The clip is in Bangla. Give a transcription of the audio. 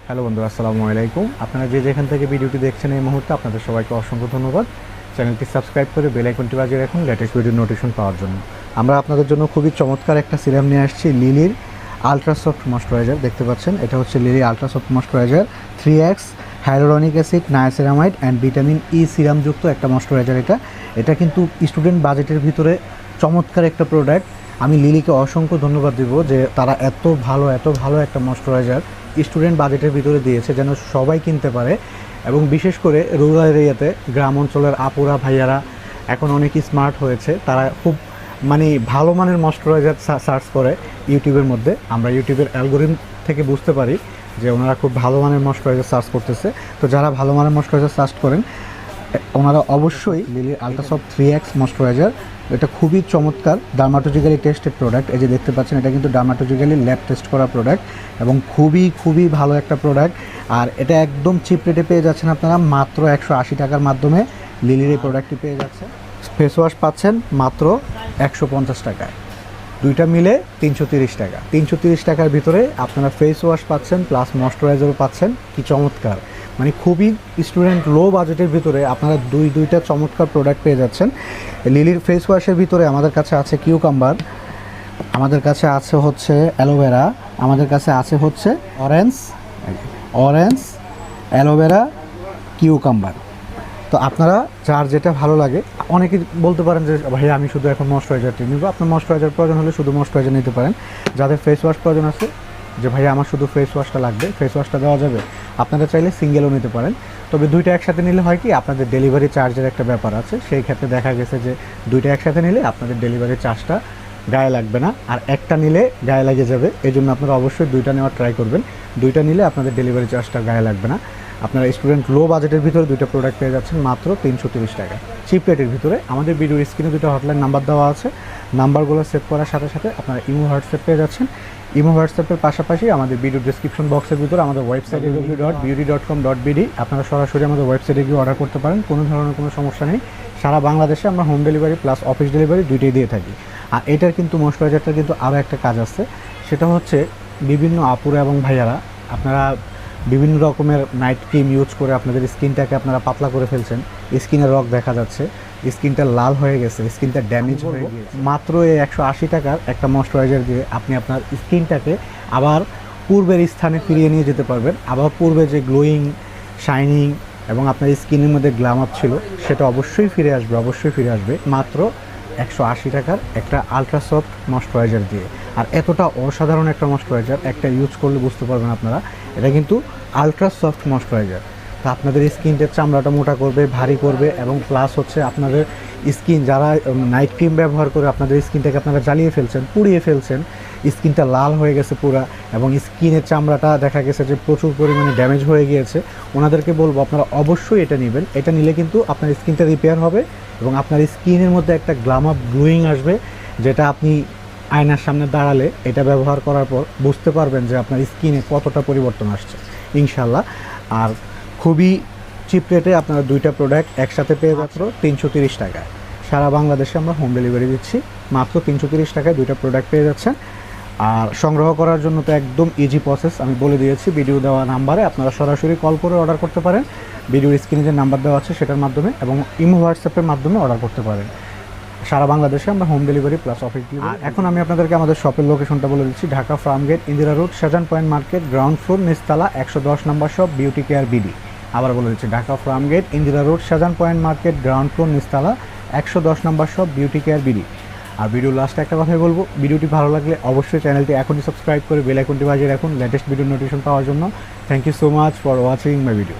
হ্যালো বন্ধু, আসসালামু আলাইকুম। আপনারা যে যেখান থেকে ভিডিওটি দেখছেন এই মুহূর্তে আপনাদের সবাইকে অসংখ্য ধন্যবাদ। চ্যানেলটি সাবস্ক্রাইব করে বেল আইকনটি বাজিয়ে রাখুন লেটেস্ট ভিডিও নোটিফিকেশন পাওয়ার জন্য। আমরা আপনাদের জন্য খুবই চমৎকার একটা সিরাম নিয়ে আসছি, লিলির আলট্রা সফট ময়েশ্চারাইজার। দেখতে পাচ্ছেন, এটা হচ্ছে Lily ultra soft moisturiser 3x hyaluronic acid, niacinamide and vitamin E সিরামযুক্ত একটা ময়েশ্চারাইজার। এটা কিন্তু স্টুডেন্ট বাজেটের ভিতরে চমৎকার একটা প্রোডাক্ট। আমি লিলিকে অসংখ্য ধন্যবাদ দিব যে তারা এত ভালো একটা ময়েশ্চারাইজার স্টুডেন্ট বাজেটের ভিতরে দিয়েছে যেন সবাই কিনতে পারে। এবং বিশেষ করে রুরাল এরিয়াতে, গ্রাম অঞ্চলের আপুরা ভাইয়ারা এখন অনেকই স্মার্ট হয়েছে, তারা খুব ভালো মানের ময়েশ্চারাইজার সার্চ করে ইউটিউবের মধ্যে। আমরা ইউটিউবের অ্যালগোরিদম থেকে বুঝতে পারি যে ওনারা খুব ভালো মানের ময়েশ্চারাইজার সার্চ করতেছে। তো যারা ভালো মানের ময়েশ্চারাইজার সার্চ করেন ওনারা অবশ্যই লিলির আলট্রাসফট 3x ময়েশ্চারাইজার, এটা খুবই চমৎকার ডার্মাটোলজিক্যালি টেস্টেড প্রোডাক্ট। এই যে দেখতে পাচ্ছেন, এটা কিন্তু ডার্মাটোলজিক্যালি ল্যাব টেস্ট করা প্রোডাক্ট এবং খুবই ভালো একটা প্রোডাক্ট। আর এটা একদম চিপ রেটে পেয়ে যাচ্ছেন আপনারা, মাত্র 180 টাকার মাধ্যমে লিলির এই প্রোডাক্টটি পেয়ে যাচ্ছেন। ফেস ওয়াশ পাচ্ছেন মাত্র 150 টাকায়, দুইটা মিলে 330 টাকা। 330 টাকার ভিতরে আপনারা ফেস ওয়াশ পাচ্ছেন প্লাস ময়েশ্চারাইজারও পাচ্ছেন। কি চমৎকার! খুবই স্টুডেন্ট লো বাজেটের ভিতরে আপনারা দুইটা চমৎকার প্রোডাক্ট পেয়ে যাচ্ছেন। লিলির ফেস ওয়াশের ভিতরে আমাদের কাছে আছে কিউকাম্বার, আমাদের কাছে আছে হচ্ছে অ্যালোভেরা, আমাদের কাছে আছে হচ্ছে অরেঞ্জ অ্যালোভেরা কিউকাম্বার। তো আপনারা যার যেটা ভালো লাগে, অনেকে বলতে পারেন যে ভাই আমি শুধু এখন ময়েশ্চারাইজারটি নিব। আপনার ময়েশ্চারাইজার প্রয়োজন হলে শুধু ময়েশ্চারাইজার নিতে পারেন। যাদের ফেস ওয়াশ প্রয়োজন আছে যে ভাই আমার শুধু ফেস ওয়াশটা লাগবে, ফেস ওয়াশটা দেওয়া যাবে। আপনারা চাইলে সিঙ্গেলও নিতে পারেন। তবে দুইটা একসাথে নিলে হয় কি, আপনাদের ডেলিভারি চার্জের একটা ব্যাপার আছে। সেই ক্ষেত্রে দেখা গেছে যে দুইটা একসাথে নিলে আপনাদের ডেলিভারি চার্জটা গায়ে লাগবে না, আর একটা নিলে গায়ে লাগে যাবে। এই জন্য আপনারা অবশ্যই দুইটা নেওয়ার ট্রাই করবেন। দুইটা নিলে আপনাদের ডেলিভারি চার্জটা গায়ে লাগবে না। আপনারা স্টুডেন্ট লো বাজেটের ভিতরে দুইটা প্রোডাক্ট পেয়ে যাচ্ছেন মাত্র 330 টাকা, চিপ রেটের ভিতরে। আমাদের ভিডিওর স্ক্রিনে দুটো হটলাইন নাম্বার দেওয়া আছে, নাম্বারগুলো সেভ করার সাথে সাথে আপনারা ইমো হোয়াটসঅ্যাপ পেয়ে যাচ্ছেন। ইমো হোয়াটসঅ্যাপের পাশাপাশি আমাদের ভিডিও ডিসক্রিপশন বক্সের ভিতরে আমাদের ওয়েবসাইট www.beauty.com.bd, আপনারা সরাসরি আমাদের ওয়েবসাইটে গিয়ে অর্ডার করতে পারেন। কোনো ধরনের কোনো সমস্যা নেই। সারা বাংলাদেশে আমরা home delivery plus office delivery দুইটাই দিয়ে থাকি। আর এটার কিন্তু ময়েশ্চারাইজারটার কিন্তু আরও একটা কাজ আছে, সেটা হচ্ছে বিভিন্ন আপুরা এবং ভাইয়ারা আপনারা বিভিন্ন রকমের নাইট ক্রিম ইউজ করে আপনাদের স্কিনটাকে আপনারা পাতলা করে ফেলছেন, স্কিনের রগ দেখা যাচ্ছে, স্কিনটা লাল হয়ে গেছে, স্কিনটা ড্যামেজ হয়ে গেছে। মাত্র এই 180 টাকার একটা ময়েশ্চারাইজার দিয়ে আপনি আপনার স্কিনটাকে আবার পূর্বের স্থানে ফিরিয়ে নিয়ে যেতে পারবেন। আবার পূর্বে যে গ্লোয়িং, শাইনিং এবং আপনার স্কিনের মধ্যে গ্ল্যামার ছিল সেটা অবশ্যই ফিরে আসবে মাত্র 180 টাকার একটা আলট্রা সফট ময়েশ্চারাইজার দিয়ে। আর এতটা অসাধারণ একটা ময়েশ্চারাইজার, একটা ইউজ করলে বুঝতে পারবেন আপনারা, এটা কিন্তু আলট্রা সফট ময়েশ্চারাইজার। তা আপনাদের স্কিনটার চামড়াটা মোটা করবে, ভারী করবে এবং প্লাস হচ্ছে আপনাদের স্কিন, যারা নাইট ক্রিম ব্যবহার করে আপনাদের স্কিনটাকে আপনারা জ্বালিয়ে ফেলছেন, পুড়িয়ে ফেলছেন, স্কিনটা লাল হয়ে গেছে পুরা এবং স্কিনের চামড়াটা দেখা গেছে যে প্রচুর পরিমাণে ড্যামেজ হয়ে গিয়েছে, ওনাদেরকে বলবো আপনারা অবশ্যই এটা নেবেন। এটা নিলে কিন্তু আপনার স্কিনটা রিপেয়ার হবে এবং আপনার স্কিনের মধ্যে একটা গ্ল্যামার গ্লোয়িং আসবে, যেটা আপনি আয়নার সামনে দাঁড়ালে এটা ব্যবহার করার পর বুঝতে পারবেন যে আপনার স্কিনে কতটা পরিবর্তন আসছে ইনশাল্লাহ। আর খুবই চিপ রেটে আপনারা দুইটা প্রোডাক্ট একসাথে পেয়ে মাত্র 330 টাকায়। সারা বাংলাদেশে আমরা হোম ডেলিভারি দিচ্ছি, মাত্র 330 টাকায় দুইটা প্রোডাক্ট পেয়ে যাচ্ছেন। আর সংগ্রহ করার জন্য তো একদম ইজি প্রসেস, আমি বলে দিয়েছি ভিডিও দেওয়া নাম্বারে আপনারা সরাসরি কল করে অর্ডার করতে পারেন। ভিডিওর স্ক্রিনে যে নাম্বার দেওয়া আছে সেটার মাধ্যমে এবং ইমো হোয়াটসঅ্যাপের মাধ্যমে অর্ডার করতে পারেন। সারা বাংলাদেশে আমরা home delivery plus office delivery. এখন আমি আপনাদেরকে আমাদের শপের লোকেশনটা বলে দিচ্ছি, Dhaka Farmgate, Indira road, Shahjahan point market, ground floor, নিচতলা, 110 number shop, beauty care BD. আবার বলে দিচ্ছি, Dhaka Farmgate, Indira road, Shahjahan point market, ground floor, নিচতলা, 110 number shop, beauty care BD. আর ভিডিও লাস্টে একটা কথাই বলবো, ভিডিওটি ভালো লাগলে অবশ্যই চ্যানেলটি এখনই সাবস্ক্রাইব করে বেল আইকনটি বাজিয়ে রাখুন লেটেস্ট ভিডিও নোটিফিকেশন পাওয়ার জন্য। Thank you so much for watching my video.